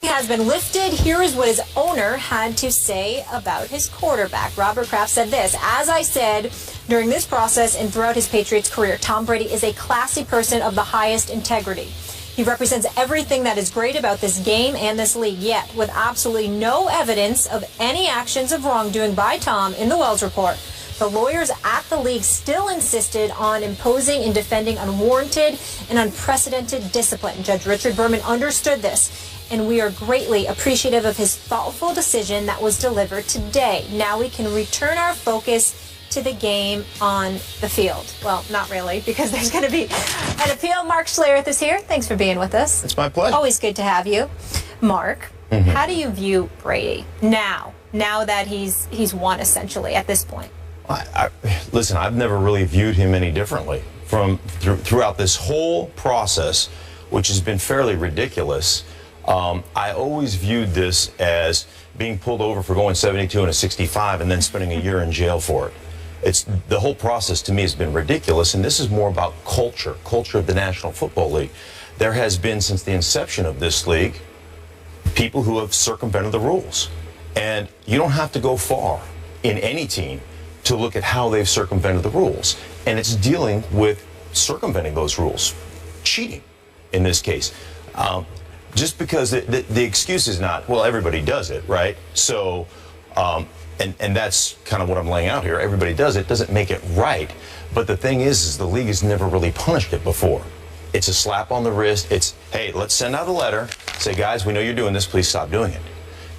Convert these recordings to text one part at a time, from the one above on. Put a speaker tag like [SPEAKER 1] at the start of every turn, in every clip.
[SPEAKER 1] Has been lifted. Here is what his owner had to say about his quarterback. Robert Kraft said this: "As I said during this process and throughout his Patriots career, Tom Brady is a classy person of the highest integrity. He represents everything that is great about this game and this league, yet with absolutely no evidence of any actions of wrongdoing by Tom in the Wells report. The lawyers at the league still insisted on imposing and defending unwarranted and unprecedented discipline. Judge Richard Berman understood this, and we are greatly appreciative of his thoughtful decision that was delivered today. Now we can return our focus to the game on the field." Well, not really, because there's going to be an appeal. Mark Schlereth is here. Thanks for being with us.
[SPEAKER 2] It's my pleasure.
[SPEAKER 1] Always good to have you. Mark, how do you view Brady now that he's won essentially at this point?
[SPEAKER 2] Listen, I've never really viewed him any differently throughout this whole process, which has been fairly ridiculous. I always viewed this as being pulled over for going 72 and a 65 and then spending a year in jail for it. The whole process to me has been ridiculous, and this is more about culture of the National Football League. There has been, since the inception of this league, people who have circumvented the rules. And you don't have to go far in any team to look at how they've circumvented the rules. And it's dealing with circumventing those rules. Cheating, in this case. Just because the excuse is not, well, everybody does it, right? So, and that's kind of what I'm laying out here. Everybody does it, doesn't make it right. But the thing is the league has never really punished it before. It's a slap on the wrist. It's, hey, let's send out a letter. Say, guys, we know you're doing this. Please stop doing it.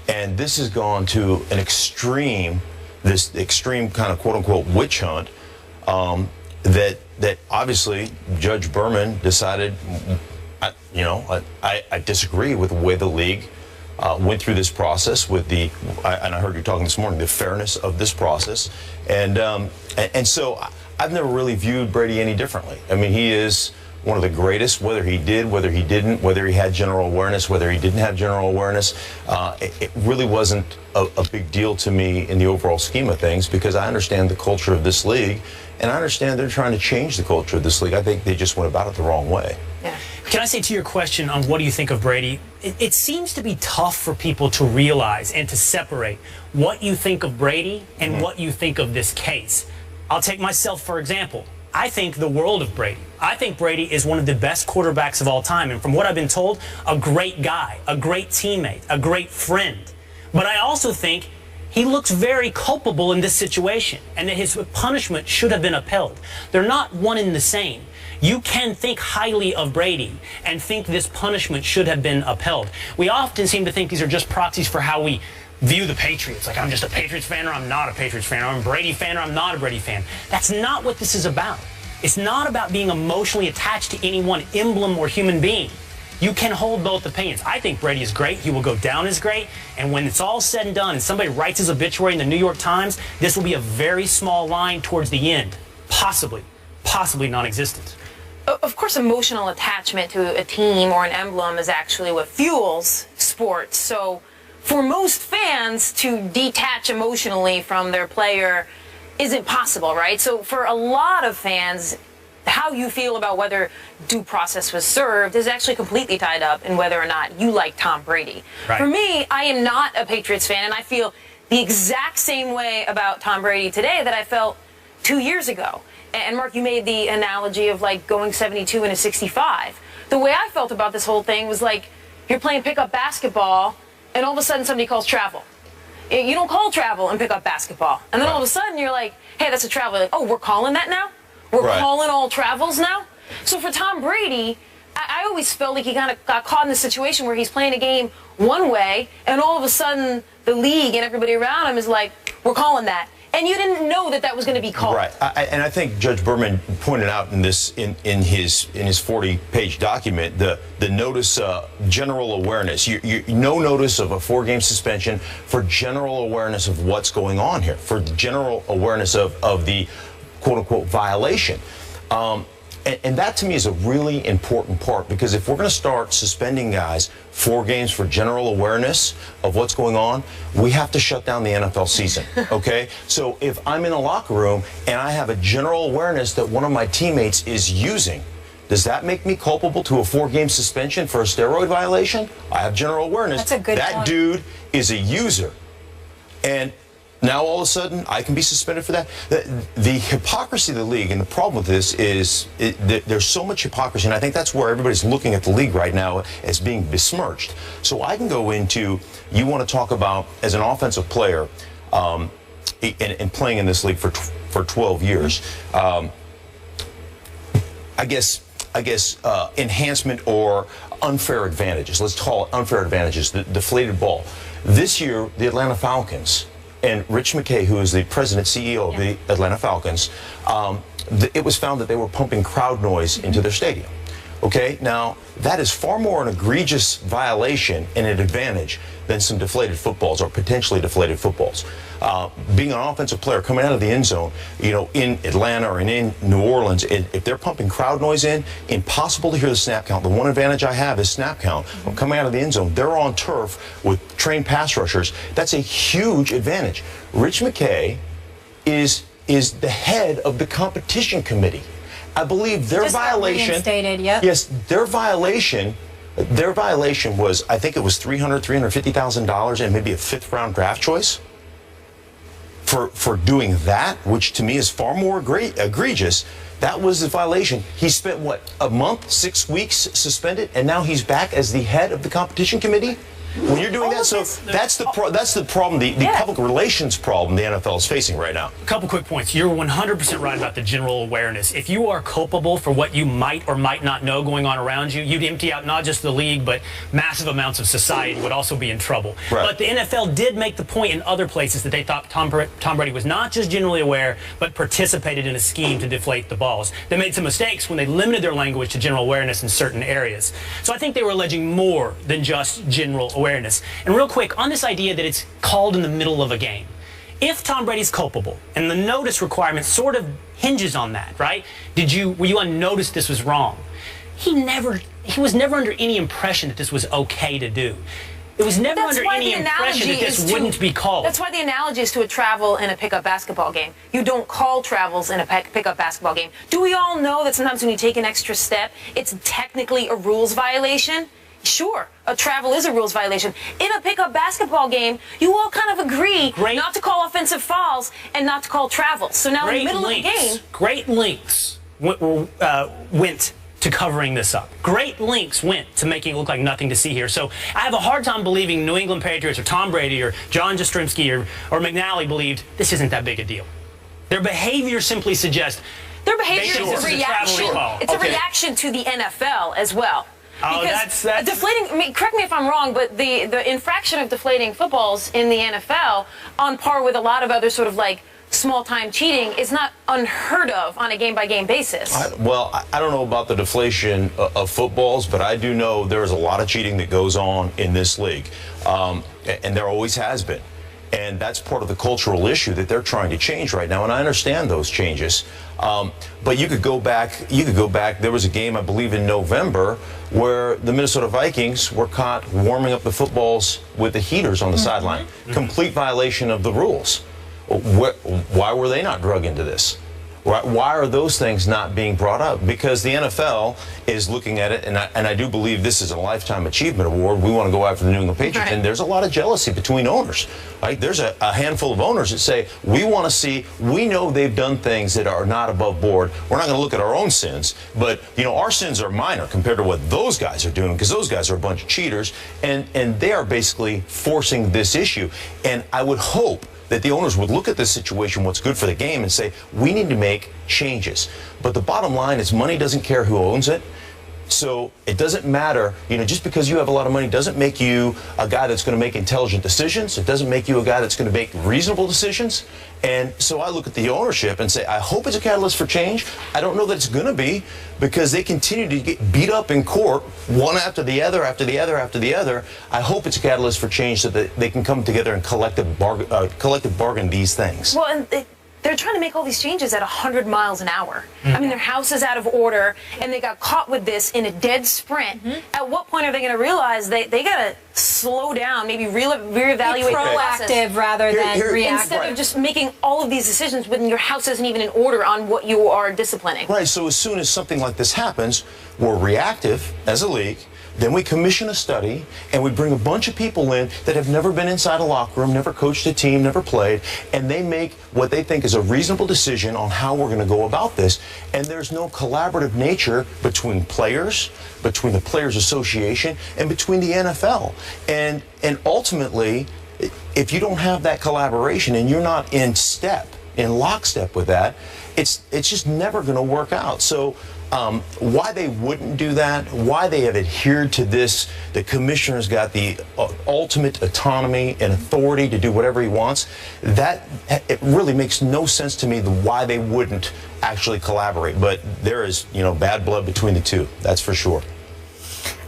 [SPEAKER 2] And this has gone to an extreme, this extreme kind of quote-unquote witch hunt that obviously Judge Berman decided, I disagree with the way the league went through this process with and I heard you talking this morning, the fairness of this process. And so I've never really viewed Brady any differently. I mean, he is one of the greatest, whether he did, whether he didn't, whether he had general awareness, whether he didn't have general awareness. It really wasn't a big deal to me in the overall scheme of things, because I understand the culture of this league, and I understand they're trying to change the culture of this league. I think they just went about it the wrong way.
[SPEAKER 3] Yeah. Can I say to your question on what do you think of Brady, it seems to be tough for people to realize and to separate what you think of Brady and what you think of this case. I'll take myself for example. I think the world of Brady. I think Brady is one of the best quarterbacks of all time, and from what I've been told, a great guy, a great teammate, a great friend. But I also think he looks very culpable in this situation, and that his punishment should have been upheld. They're not one and the same. You can think highly of Brady and think this punishment should have been upheld. We often seem to think these are just proxies for how we view the Patriots. Like, I'm just a Patriots fan or I'm not a Patriots fan, or I'm a Brady fan or I'm not a Brady fan. That's not what this is about. It's not about being emotionally attached to any one emblem or human being. You can hold both opinions. I think Brady is great. He will go down as great. And when it's all said and done and somebody writes his obituary in the New York Times, this will be a very small line towards the end. Possibly non-existent.
[SPEAKER 4] Of course, emotional attachment to a team or an emblem is actually what fuels sports. So for most fans to detach emotionally from their player isn't possible, right? So for a lot of fans, how you feel about whether due process was served is actually completely tied up in whether or not you like Tom Brady.
[SPEAKER 3] Right.
[SPEAKER 4] For me, I am not a Patriots fan, and I feel the exact same way about Tom Brady today that I felt 2 years ago. And Mark, you made the analogy of like going 72 and a 65. The way I felt about this whole thing was like you're playing pickup basketball and all of a sudden somebody calls travel. You don't call travel and pick up basketball. And then all of a sudden you're like, hey, that's a travel. Like, oh, we're calling that now? We're calling all travels now? So for Tom Brady, I always felt like he kind of got caught in this situation where he's playing a game one way and all of a sudden the league and everybody around him is like, we're calling that. And you didn't know that that was going to be called. Right.
[SPEAKER 2] And I think Judge Berman pointed out in this in his 40-page document the notice general awareness. No notice of a 4-game suspension for general awareness of what's going on here, for general awareness of the quote-unquote violation. And that to me is a really important part, because if we're going to start suspending guys 4 games for general awareness of what's going on, we have to shut down the NFL season, okay? So if I'm in a locker room and I have a general awareness that one of my teammates is using Does that make me culpable to a 4-game suspension for a steroid violation? I have general awareness.
[SPEAKER 1] That's a good
[SPEAKER 2] That
[SPEAKER 1] point.
[SPEAKER 2] dude is a user. And now all of a sudden I can be suspended for that. The hypocrisy of the league, and the problem with this is there's so much hypocrisy, and I think that's where everybody's looking at the league right now as being besmirched. So I can go into, you want to talk about as an offensive player and playing in this league for 12 years, I guess enhancement or unfair advantages. Let's call it unfair advantages, the deflated ball. This year, the Atlanta Falcons and Rich McKay, who is the president, CEO of the Atlanta Falcons, it was found that they were pumping crowd noise into their stadium. Okay, now that is far more an egregious violation and an advantage than some deflated footballs or potentially deflated footballs. Being an offensive player coming out of the end zone, in Atlanta or in New Orleans, if they're pumping crowd noise in, impossible to hear the snap count. The one advantage I have is snap count. When coming out of the end zone, they're on turf with trained pass rushers. That's a huge advantage. Rich McKay is the head of the competition committee. I believe their violation.
[SPEAKER 1] Yep.
[SPEAKER 2] Yes, their violation was, I think it was $350,000 and maybe a 5th-round draft choice for doing that, which to me is far more egregious. That was the violation. He spent what, a month, 6 weeks suspended, and now he's back as the head of the competition committee. When you're doing that, so that's the problem, the public relations problem the NFL is facing right now.
[SPEAKER 3] A couple quick points. You're 100% right about the general awareness. If you are culpable for what you might or might not know going on around you, you'd empty out not just the league, but massive amounts of society would also be in trouble.
[SPEAKER 2] Right.
[SPEAKER 3] But the NFL did make the point in other places that they thought Tom Brady was not just generally aware, but participated in a scheme to deflate the balls. They made some mistakes when they limited their language to general awareness in certain areas. So I think they were alleging more than just general awareness. And real quick, on this idea that it's called in the middle of a game. If Tom Brady's culpable, and the notice requirement sort of hinges on that, right? Were you on notice this was wrong? He was never under any impression that this was okay to do. It was never under any impression that this wouldn't be called.
[SPEAKER 4] That's why the analogy is to a travel in a pickup basketball game. You don't call travels in a pickup basketball game. Do we all know that sometimes when you take an extra step, it's technically a rules violation? Sure, a travel is a rules violation. In a pickup basketball game, you all kind of agree not to call offensive fouls and not to call travels. So now in the middle of the game...
[SPEAKER 3] Great lengths went to covering this up. Great lengths went to making it look like nothing to see here. So I have a hard time believing New England Patriots or Tom Brady or John Jastrzemski or McNally believed this isn't that big a deal. Their behavior simply suggests...
[SPEAKER 4] Their behavior is a reaction. It's a reaction to the NFL as well. Because
[SPEAKER 3] that's
[SPEAKER 4] deflating, correct me if I'm wrong, but the infraction of deflating footballs in the NFL, on par with a lot of other sort of like small-time cheating, is not unheard of on a game-by-game basis.
[SPEAKER 2] I don't know about the deflation of footballs, but I do know there is a lot of cheating that goes on in this league, and there always has been. And that's part of the cultural issue that they're trying to change right now. And I understand those changes. But you could go back. There was a game, I believe, in November where the Minnesota Vikings were caught warming up the footballs with the heaters on the sideline. Complete violation of the rules. Why were they not drug into this? Why are those things not being brought up? Because the NFL is looking at it, and I do believe this is a Lifetime Achievement Award. We want to go after the New England Patriots, and there's a lot of jealousy between owners. Right? There's a handful of owners that say, we want to see, we know they've done things that are not above board. We're not going to look at our own sins, but our sins are minor compared to what those guys are doing, because those guys are a bunch of cheaters, and they are basically forcing this issue. And I would hope that the owners would look at this situation, what's good for the game, and say, we need to make changes. But the bottom line is money doesn't care who owns it. So it doesn't matter, just because you have a lot of money doesn't make you a guy that's going to make intelligent decisions. It doesn't make you a guy that's going to make reasonable decisions. And so I look at the ownership and say, I hope it's a catalyst for change. I don't know that it's going to be, because they continue to get beat up in court, one after the other, after the other, after the other. I hope it's a catalyst for change so that they can come together and collective bargain these things.
[SPEAKER 4] Well, and they're trying to make all these changes at 100 miles an hour. I mean, their house is out of order, and they got caught with this in a dead sprint. At what point are they going to realize they got to slow down, maybe reevaluate
[SPEAKER 1] Be proactive rather than reactive.
[SPEAKER 4] instead of just making all of these decisions when your house isn't even in order on what you are disciplining?
[SPEAKER 2] Right, so as soon as something like this happens, we're reactive as a league. Then we commission a study, and we bring a bunch of people in that have never been inside a locker room, never coached a team, never played, and they make what they think is a reasonable decision on how we're going to go about this. And there's no collaborative nature between players, between the Players Association, and between the NFL. And ultimately, if you don't have that collaboration and you're not in lockstep with that, it's just never going to work out. So why they wouldn't do that, why they have adhered to this, the commissioner's got the ultimate autonomy and authority to do whatever he wants, it really makes no sense to me why they wouldn't actually collaborate. But there is, bad blood between the two, that's for sure.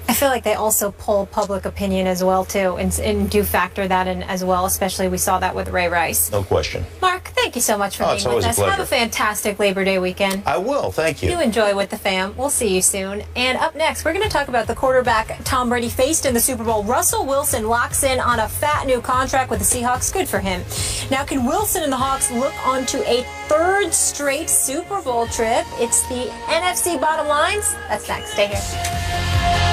[SPEAKER 1] I feel like they also poll public opinion as well, too, and do factor that in as well, especially we saw that with Ray Rice.
[SPEAKER 2] No question.
[SPEAKER 1] Mark, thank you so much for being with us. Have a fantastic Labor Day weekend.
[SPEAKER 2] I will, thank you.
[SPEAKER 1] You enjoy with the fam. We'll see you soon. And up next, we're going to talk about the quarterback Tom Brady faced in the Super Bowl. Russell Wilson locks in on a fat new contract with the Seahawks. Good for him. Now, can Wilson and the Hawks look onto a third straight Super Bowl trip? It's the NFC bottom lines. That's next. Stay here.